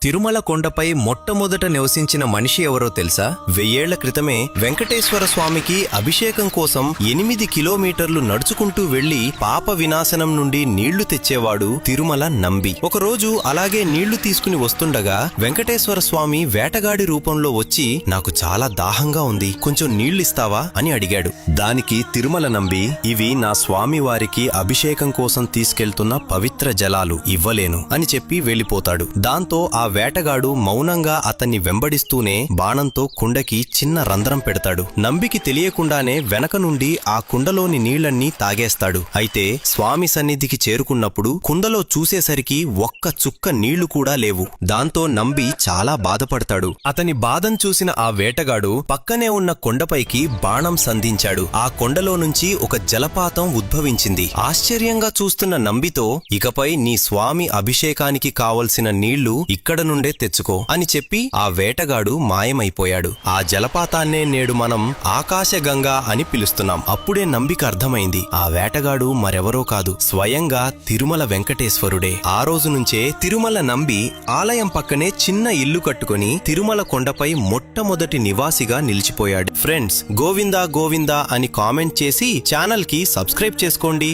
తిరుమల కొండపై మొట్టమొదట నివసించిన మనిషి ఎవరో తెలుసా? 1000 ఏళ్ల క్రితమే వెంకటేశ్వర స్వామికి అభిషేకం కోసం 8 కిలోమీటర్లు నడుచుకుంటూ వెళ్లి పాప వినాశనం నుండి నీళ్లు తెచ్చేవాడు తిరుమల నంబి. ఒకరోజు అలాగే నీళ్లు తీసుకుని వస్తుండగా వెంకటేశ్వర స్వామి వేటగాడి రూపంలో వచ్చి, నాకు చాలా దాహంగా ఉంది, కొంచెం నీళ్లిస్తావా అని అడిగాడు. దానికి తిరుమల నంబి, ఇవి నా స్వామి వారికి అభిషేకం కోసం తీసుకెళ్తున్న పవిత్ర జలాలు, ఇవ్వలేను అని చెప్పి వెళ్లిపోతాడు. దాంతో ఆ వేటగాడు మౌనంగా అతన్ని వెంబడిస్తూనే బాణంతో కుండకి చిన్న రంధ్రం పెడతాడు. నంబికి తెలియకుండానే వెనక నుండి ఆ కుండలోని నీళ్లన్నీ తాగేస్తాడు. అయితే స్వామి సన్నిధికి చేరుకున్నప్పుడు కుండలో చూసేసరికి ఒక్క చుక్క నీళ్లు కూడా లేవు. దాంతో నంబి చాలా బాధపడతాడు. అతని బాధను చూసిన ఆ వేటగాడు పక్కనే ఉన్న కొండపైకి బాణం సంధించాడు. ఆ కొండలో నుంచి ఒక జలపాతం ఉద్భవించింది. ఆశ్చర్యంగా చూస్తున్న నంబితో, ఇకపై నీ స్వామి అభిషేకానికి కావలసిన నీళ్లు ఇక్కడ నుండే తెచ్చుకో అని చెప్పి ఆ వేటగాడు మాయమైపోయాడు. ఆ జలపాతాన్నే నేడు మనం ఆకాశగంగా అని పిలుస్తున్నాం. అప్పుడే నంబికి అర్థమైంది, ఆ వేటగాడు మరెవరో కాదు, స్వయంగా తిరుమల వెంకటేశ్వరుడే. ఆ రోజు నుంచే తిరుమల నంబి ఆలయం పక్కనే చిన్న ఇల్లు కట్టుకుని తిరుమల కొండపై మొట్టమొదటి నివాసిగా నిలిచిపోయాడు. ఫ్రెండ్స్, గోవిందా గోవిందా అని కామెంట్ చేసి ఛానల్ కి సబ్స్క్రైబ్ చేసుకోండి.